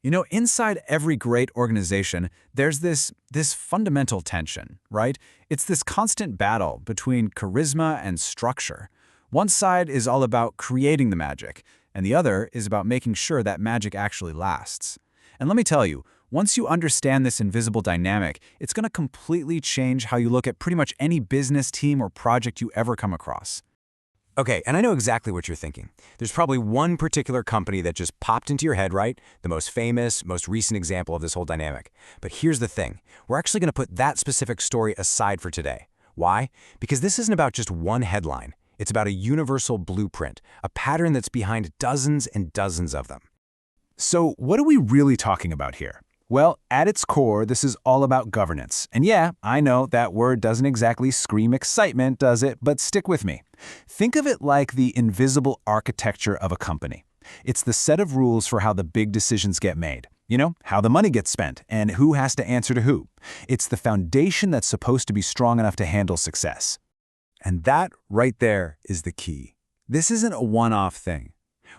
Inside every great organization, there's this fundamental tension, right? It's this constant battle between charisma and structure. One side is all about creating the magic, and the other is about making sure that magic actually lasts. And let me tell you, once you understand this invisible dynamic, it's going to completely change how you look at pretty much any business, team, or project you ever come across. Okay, and I know exactly what you're thinking. There's probably one particular company that just popped into your head, right? The most famous, most recent example of this whole dynamic. But here's the thing. We're actually going to put that specific story aside for today. Why? Because this isn't about just one headline. It's about a universal blueprint, a pattern that's behind dozens and dozens of them. So what are we really talking about here? Well, at its core, this is all about governance. And yeah, I know that word doesn't exactly scream excitement, does it? But stick with me. Think of it like the invisible architecture of a company. It's the set of rules for how the big decisions get made. How the money gets spent and who has to answer to who. It's the foundation that's supposed to be strong enough to handle success. And that right there is the key. This isn't a one-off thing.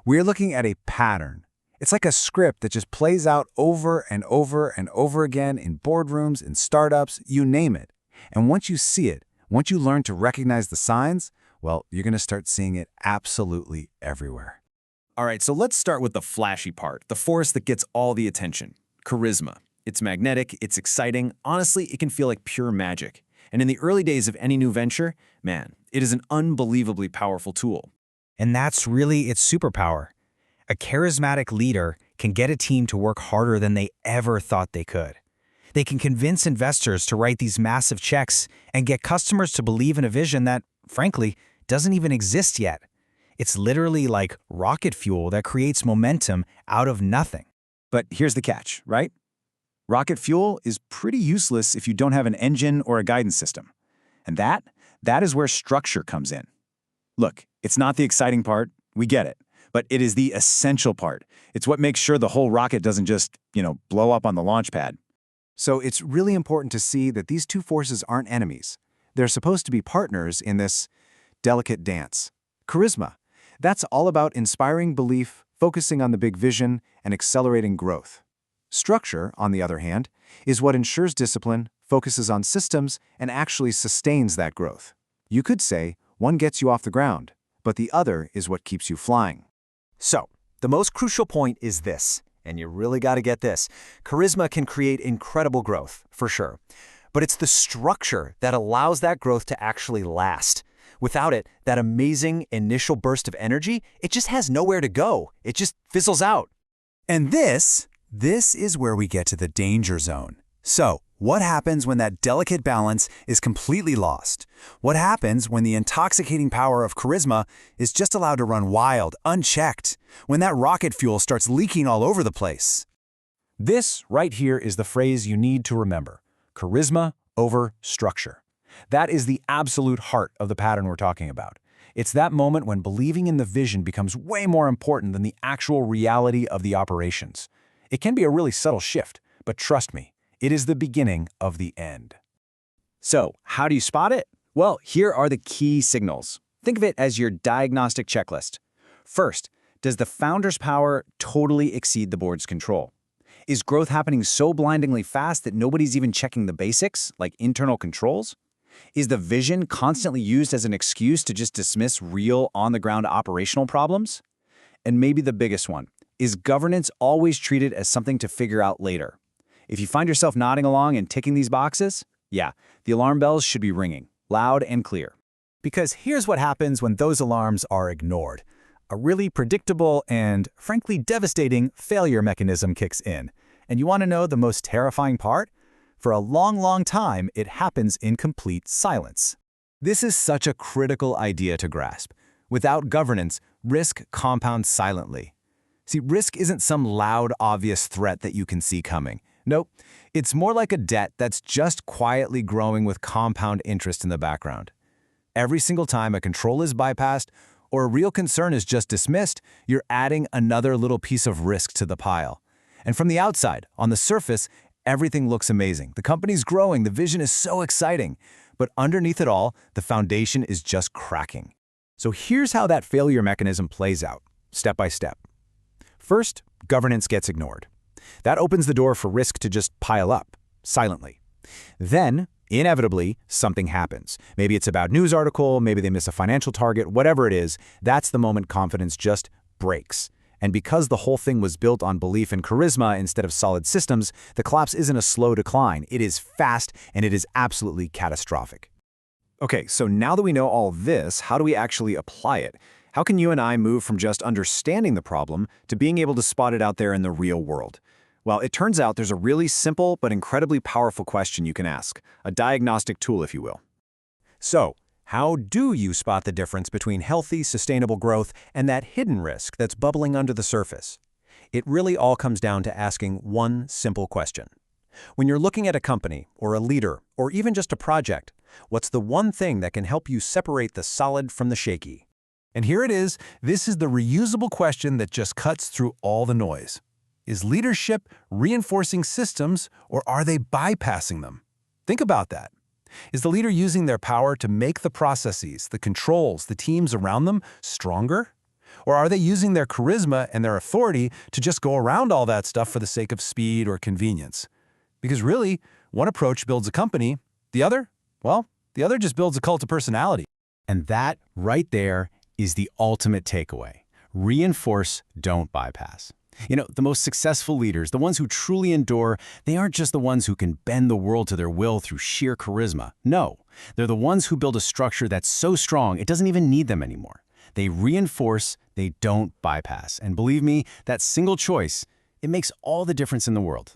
We're looking at a pattern. It's like a script that just plays out over and over and over again in boardrooms, in startups, you name it. And once you see it, once you learn to recognize the signs, well, you're going to start seeing it absolutely everywhere. All right, so let's start with the flashy part, the force that gets all the attention. Charisma. It's magnetic, it's exciting. Honestly, it can feel like pure magic. And in the early days of any new venture, man, it is an unbelievably powerful tool. And that's really its superpower. A charismatic leader can get a team to work harder than they ever thought they could. They can convince investors to write these massive checks and get customers to believe in a vision that, frankly, doesn't even exist yet. It's literally like rocket fuel that creates momentum out of nothing. But here's the catch, right? Rocket fuel is pretty useless if you don't have an engine or a guidance system. And that is where structure comes in. Look, it's not the exciting part, we get it. But it is the essential part. It's what makes sure the whole rocket doesn't just, blow up on the launch pad. So it's really important to see that these two forces aren't enemies. They're supposed to be partners in this delicate dance. Charisma. That's all about inspiring belief, focusing on the big vision, and accelerating growth. Structure, on the other hand, is what ensures discipline, focuses on systems, and actually sustains that growth. You could say one gets you off the ground, but the other is what keeps you flying. So, the most crucial point is this, and you really got to get this. Charisma can create incredible growth, for sure. But it's the structure that allows that growth to actually last. Without it, that amazing initial burst of energy, it just has nowhere to go. It just fizzles out. And this is where we get to the danger zone. So, what happens when that delicate balance is completely lost? What happens when the intoxicating power of charisma is just allowed to run wild, unchecked? When that rocket fuel starts leaking all over the place? This right here is the phrase you need to remember. Charisma over structure. That is the absolute heart of the pattern we're talking about. It's that moment when believing in the vision becomes way more important than the actual reality of the operations. It can be a really subtle shift, but trust me, it is the beginning of the end. So, how do you spot it? Well, here are the key signals. Think of it as your diagnostic checklist. First, does the founder's power totally exceed the board's control? Is growth happening so blindingly fast that nobody's even checking the basics, like internal controls? Is the vision constantly used as an excuse to just dismiss real, on-the-ground operational problems? And maybe the biggest one, is governance always treated as something to figure out later? If you find yourself nodding along and ticking these boxes, yeah, the alarm bells should be ringing, loud and clear. Because here's what happens when those alarms are ignored. A really predictable and, frankly, devastating failure mechanism kicks in. And you want to know the most terrifying part? For a long, long time, it happens in complete silence. This is such a critical idea to grasp. Without governance, risk compounds silently. See, risk isn't some loud, obvious threat that you can see coming. Nope, it's more like a debt that's just quietly growing with compound interest in the background. Every single time a control is bypassed or a real concern is just dismissed, you're adding another little piece of risk to the pile. And from the outside, on the surface, everything looks amazing. The company's growing, the vision is so exciting. But underneath it all, the foundation is just cracking. So here's how that failure mechanism plays out, step by step. First, governance gets ignored. That opens the door for risk to just pile up, silently. Then, inevitably, something happens. Maybe it's a bad news article, maybe they miss a financial target, whatever it is, that's the moment confidence just breaks. And because the whole thing was built on belief and charisma instead of solid systems, the collapse isn't a slow decline. It is fast, and it is absolutely catastrophic. Okay, so now that we know all this, how do we actually apply it? How can you and I move from just understanding the problem to being able to spot it out there in the real world? Well, it turns out there's a really simple but incredibly powerful question you can ask, a diagnostic tool, if you will. So, how do you spot the difference between healthy, sustainable growth and that hidden risk that's bubbling under the surface? It really all comes down to asking one simple question. When you're looking at a company, or a leader, or even just a project, what's the one thing that can help you separate the solid from the shaky? And here it is. This is the reusable question that just cuts through all the noise. Is leadership reinforcing systems, or are they bypassing them? Think about that. Is the leader using their power to make the processes, the controls, the teams around them stronger? Or are they using their charisma and their authority to just go around all that stuff for the sake of speed or convenience? Because really, one approach builds a company, the other, well, the other just builds a cult of personality. And that, right there, is the ultimate takeaway. Reinforce, don't bypass. You know, the most successful leaders, the ones who truly endure, they aren't just the ones who can bend the world to their will through sheer charisma. No, they're the ones who build a structure that's so strong it doesn't even need them anymore. They reinforce, they don't bypass. And believe me, that single choice, it makes all the difference in the world.